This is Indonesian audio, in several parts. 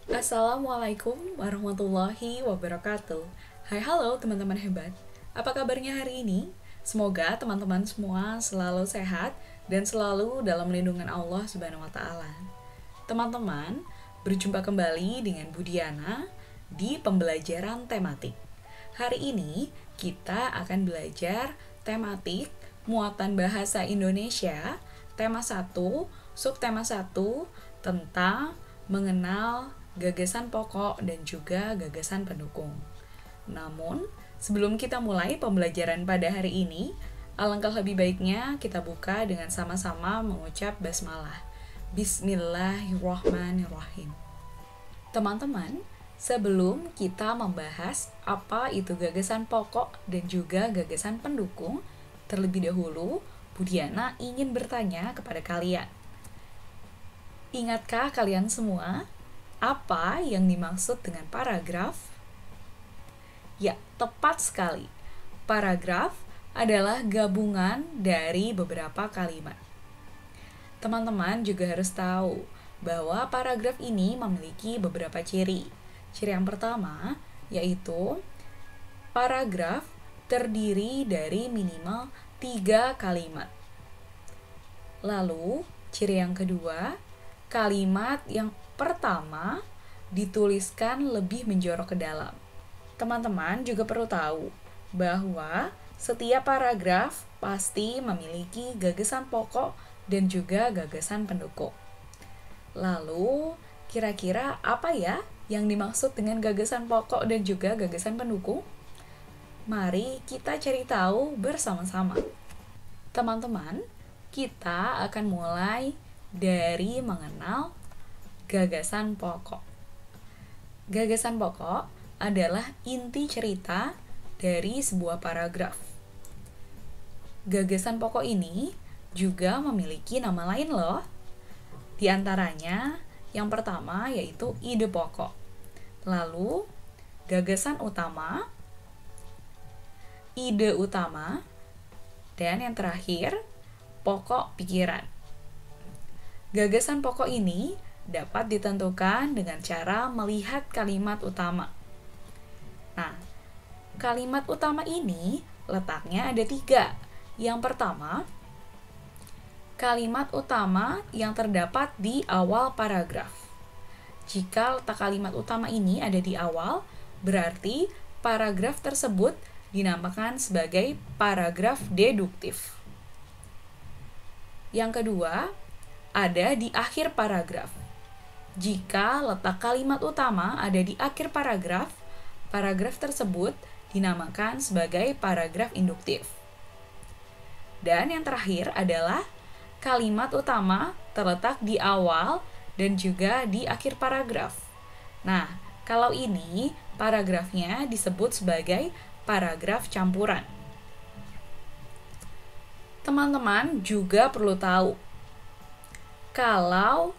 Assalamualaikum warahmatullahi wabarakatuh. Hai halo teman-teman hebat. Apa kabarnya hari ini? Semoga teman-teman semua selalu sehat dan selalu dalam lindungan Allah Subhanahu wa taala. Teman-teman, berjumpa kembali dengan Budiana di pembelajaran tematik. Hari ini kita akan belajar tematik muatan bahasa Indonesia, tema 1, subtema 1 tentang mengenal gagasan pokok dan juga gagasan pendukung. Namun, sebelum kita mulai pembelajaran pada hari ini, alangkah lebih baiknya kita buka dengan sama-sama mengucap basmalah. Bismillahirrahmanirrahim. Teman-teman, sebelum kita membahas apa itu gagasan pokok dan juga gagasan pendukung, terlebih dahulu Budiana ingin bertanya kepada kalian. Ingatkah kalian semua apa yang dimaksud dengan paragraf? Ya, tepat sekali. Paragraf adalah gabungan dari beberapa kalimat. Teman-teman juga harus tahu bahwa paragraf ini memiliki beberapa ciri. Ciri yang pertama yaitu paragraf terdiri dari minimal 3 kalimat. Lalu, ciri yang kedua, kalimat yang pertama dituliskan lebih menjorok ke dalam. Teman-teman juga perlu tahu bahwa setiap paragraf pasti memiliki gagasan pokok dan juga gagasan pendukung. Lalu, kira-kira apa ya yang dimaksud dengan gagasan pokok dan juga gagasan pendukung? Mari kita cari tahu bersama-sama. Teman-teman, kita akan mulai dari mengenal gagasan pokok. Gagasan pokok adalah inti cerita dari sebuah paragraf. Gagasan pokok ini juga memiliki nama lain loh. Di antaranya, yang pertama yaitu ide pokok. Lalu, gagasan utama, ide utama, dan yang terakhir, pokok pikiran. Gagasan pokok ini dapat ditentukan dengan cara melihat kalimat utama. Nah, kalimat utama ini letaknya ada 3. Yang pertama, kalimat utama yang terdapat di awal paragraf. Jika letak kalimat utama ini ada di awal, berarti paragraf tersebut dinamakan sebagai paragraf deduktif. Yang kedua, ada di akhir paragraf. Jika letak kalimat utama ada di akhir paragraf, paragraf tersebut dinamakan sebagai paragraf induktif. Dan yang terakhir adalah kalimat utama terletak di awal dan juga di akhir paragraf. Nah, kalau ini paragrafnya disebut sebagai paragraf campuran. Teman-teman juga perlu tahu kalau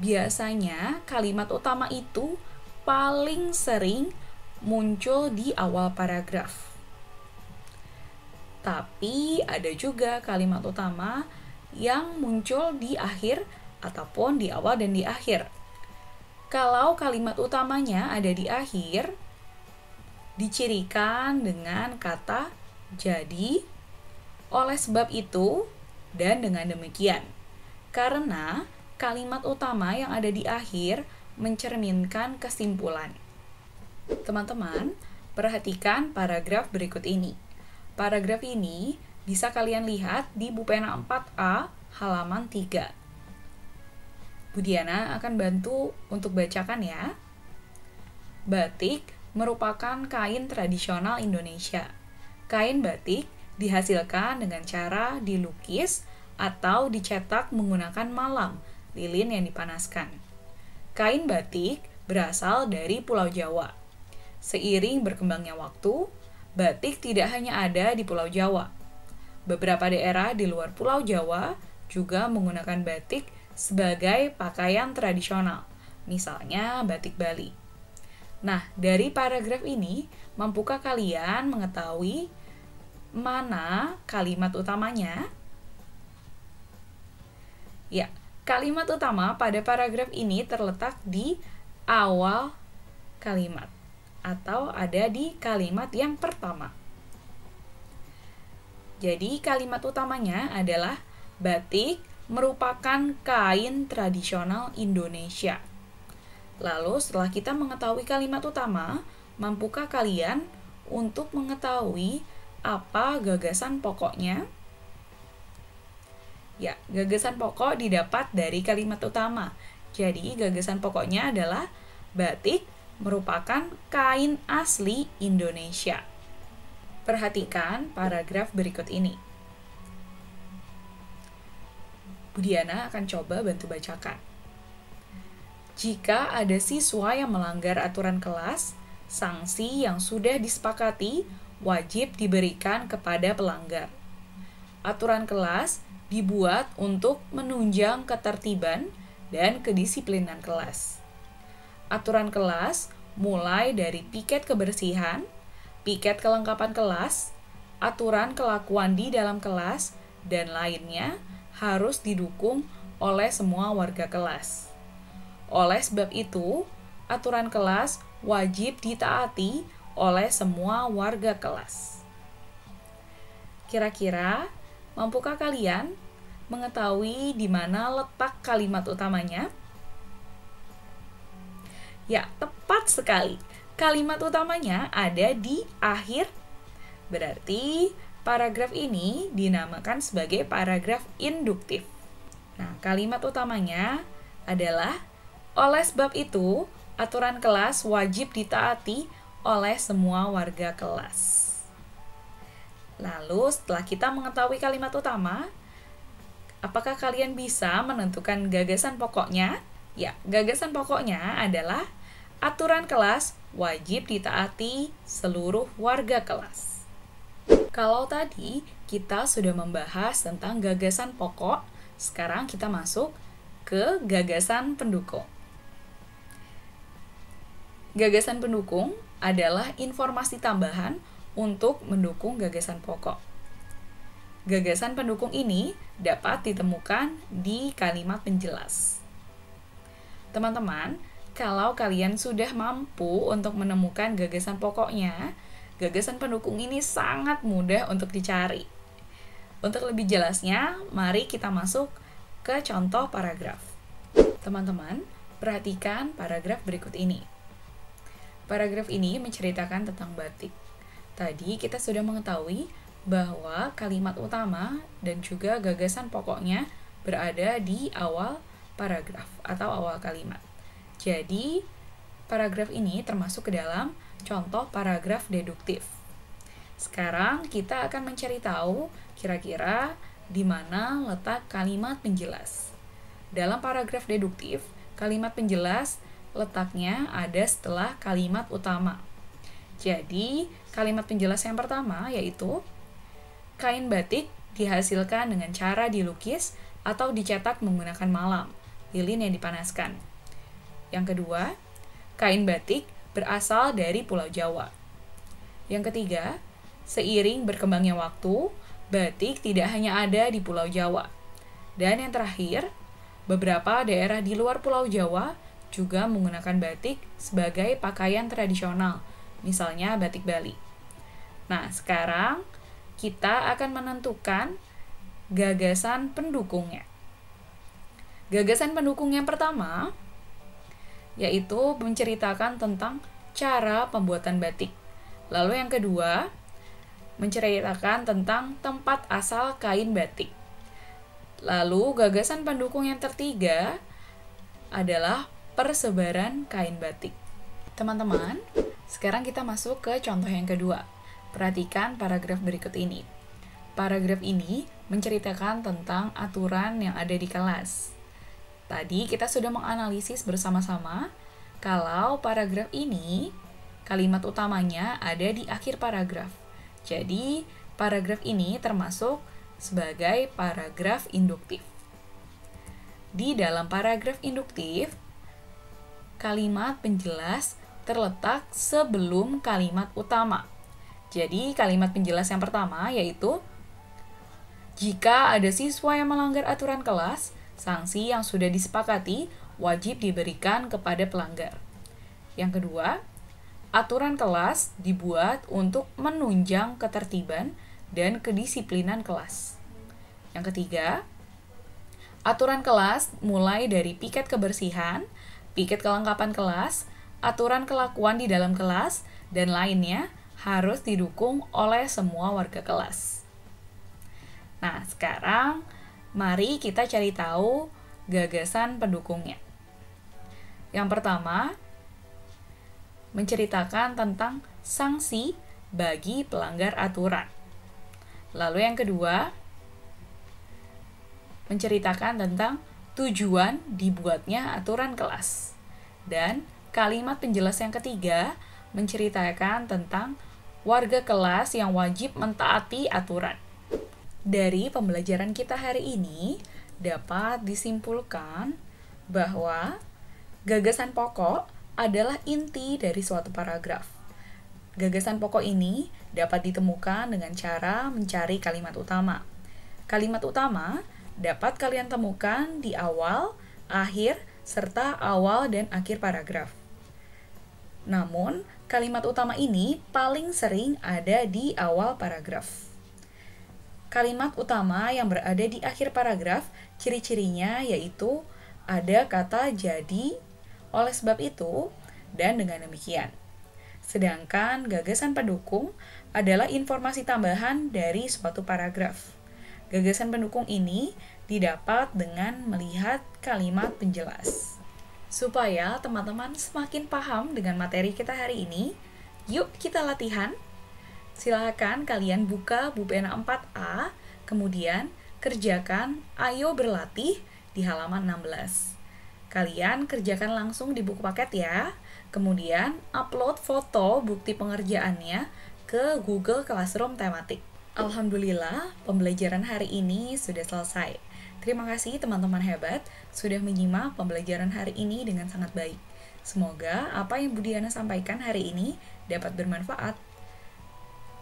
biasanya kalimat utama itu paling sering muncul di awal paragraf. Tapi ada juga kalimat utama yang muncul di akhir ataupun di awal dan di akhir. Kalau kalimat utamanya ada di akhir, dicirikan dengan kata jadi, oleh sebab itu, dan dengan demikian. Karena kalimat utama yang ada di akhir mencerminkan kesimpulan. Teman-teman, perhatikan paragraf berikut ini. Paragraf ini bisa kalian lihat di Bupena 4A halaman 3. Budiana akan bantu untuk bacakan ya. Batik merupakan kain tradisional Indonesia. Kain batik dihasilkan dengan cara dilukis atau dicetak menggunakan malam, lilin yang dipanaskan. Kain batik berasal dari Pulau Jawa. Seiring berkembangnya waktu, batik tidak hanya ada di Pulau Jawa. Beberapa daerah di luar Pulau Jawa juga menggunakan batik sebagai pakaian tradisional, misalnya batik Bali. Nah, dari paragraf ini, mampukah kalian mengetahui mana kalimat utamanya? Ya, Kalimat utama pada paragraf ini terletak di awal kalimat atau ada di kalimat yang pertama. Jadi kalimat utamanya adalah batik merupakan kain tradisional Indonesia. Lalu setelah kita mengetahui kalimat utama, mampukah kalian untuk mengetahui apa gagasan pokoknya? Ya, gagasan pokok didapat dari kalimat utama. Jadi, gagasan pokoknya adalah batik merupakan kain asli Indonesia. Perhatikan paragraf berikut ini. Budiana akan coba bantu bacakan. Jika ada siswa yang melanggar aturan kelas, sanksi yang sudah disepakati wajib diberikan kepada pelanggar. Aturan kelas dibuat untuk menunjang ketertiban dan kedisiplinan kelas. Aturan kelas mulai dari piket kebersihan, piket kelengkapan kelas, aturan kelakuan di dalam kelas, dan lainnya harus didukung oleh semua warga kelas. Oleh sebab itu, aturan kelas wajib ditaati oleh semua warga kelas. Kira-kira, mampukah kalian mengetahui di mana letak kalimat utamanya? Ya, tepat sekali. Kalimat utamanya ada di akhir. Berarti, paragraf ini dinamakan sebagai paragraf induktif. Nah, kalimat utamanya adalah, oleh sebab itu, aturan kelas wajib ditaati oleh semua warga kelas. Lalu, setelah kita mengetahui kalimat utama, apakah kalian bisa menentukan gagasan pokoknya? Ya, gagasan pokoknya adalah aturan kelas wajib ditaati seluruh warga kelas. Kalau tadi kita sudah membahas tentang gagasan pokok, sekarang kita masuk ke gagasan pendukung. Gagasan pendukung adalah informasi tambahan untuk mendukung gagasan pokok. Gagasan pendukung ini dapat ditemukan di kalimat penjelas. Teman-teman, kalau kalian sudah mampu untuk menemukan gagasan pokoknya, gagasan pendukung ini sangat mudah untuk dicari. Untuk lebih jelasnya, mari kita masuk ke contoh paragraf. Teman-teman, perhatikan paragraf berikut ini. Paragraf ini menceritakan tentang batik. Tadi kita sudah mengetahui bahwa kalimat utama dan juga gagasan pokoknya berada di awal paragraf atau awal kalimat. Jadi, paragraf ini termasuk ke dalam contoh paragraf deduktif. Sekarang kita akan mencari tahu kira-kira di mana letak kalimat penjelas. Dalam paragraf deduktif, kalimat penjelas letaknya ada setelah kalimat utama. Jadi, kalimat penjelas yang pertama yaitu kain batik dihasilkan dengan cara dilukis atau dicetak menggunakan malam, lilin yang dipanaskan. Yang kedua, kain batik berasal dari Pulau Jawa. Yang ketiga, seiring berkembangnya waktu, batik tidak hanya ada di Pulau Jawa. Dan yang terakhir, beberapa daerah di luar Pulau Jawa juga menggunakan batik sebagai pakaian tradisional, misalnya batik Bali. Nah, sekarang kita akan menentukan gagasan pendukungnya. Gagasan pendukung yang pertama yaitu menceritakan tentang cara pembuatan batik. Lalu yang kedua, menceritakan tentang tempat asal kain batik. Lalu gagasan pendukung yang ketiga adalah persebaran kain batik. Teman-teman, sekarang kita masuk ke contoh yang kedua. Perhatikan paragraf berikut ini. Paragraf ini menceritakan tentang aturan yang ada di kelas. Tadi kita sudah menganalisis bersama-sama kalau paragraf ini kalimat utamanya ada di akhir paragraf. Jadi, paragraf ini termasuk sebagai paragraf induktif. Di dalam paragraf induktif, kalimat penjelas terletak sebelum kalimat utama. Jadi, kalimat penjelas yang pertama yaitu, jika ada siswa yang melanggar aturan kelas, Sanksi yang sudah disepakati wajib diberikan kepada pelanggar. Yang kedua, aturan kelas dibuat untuk menunjang ketertiban dan kedisiplinan kelas. Yang ketiga, aturan kelas mulai dari piket kebersihan, piket kelengkapan kelas, aturan kelakuan di dalam kelas, dan lainnya harus didukung oleh semua warga kelas. Nah, sekarang mari kita cari tahu gagasan pendukungnya. Yang pertama, menceritakan tentang sanksi bagi pelanggar aturan. Lalu yang kedua, menceritakan tentang tujuan dibuatnya aturan kelas. Dan kalimat penjelas yang ketiga, menceritakan tentang warga kelas yang wajib mentaati aturan. Dari pembelajaran kita hari ini, dapat disimpulkan bahwa gagasan pokok adalah inti dari suatu paragraf. Gagasan pokok ini dapat ditemukan dengan cara mencari kalimat utama. Kalimat utama dapat kalian temukan di awal, akhir, serta awal dan akhir paragraf. Namun, kalimat utama ini paling sering ada di awal paragraf. Kalimat utama yang berada di akhir paragraf, ciri-cirinya yaitu ada kata jadi, oleh sebab itu, dan dengan demikian. Sedangkan gagasan pendukung adalah informasi tambahan dari suatu paragraf. Gagasan pendukung ini didapat dengan melihat kalimat penjelas. Supaya teman-teman semakin paham dengan materi kita hari ini, yuk kita latihan. Silakan kalian buka buku pena 4A, kemudian kerjakan Ayo Berlatih di halaman 16. Kalian kerjakan langsung di buku paket ya. Kemudian upload foto bukti pengerjaannya ke Google Classroom tematik. Alhamdulillah, pembelajaran hari ini sudah selesai. Terima kasih teman-teman hebat sudah menyimak pembelajaran hari ini dengan sangat baik. Semoga apa yang Budiana sampaikan hari ini dapat bermanfaat.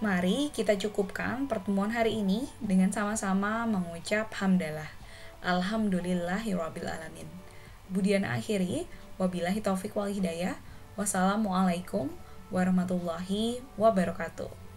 Mari kita cukupkan pertemuan hari ini dengan sama-sama mengucap hamdalah. Alhamdulillahirrabbilalamin. Budiana akhiri, wabillahi taufik wal hidayah. Wassalamualaikum warahmatullahi wabarakatuh.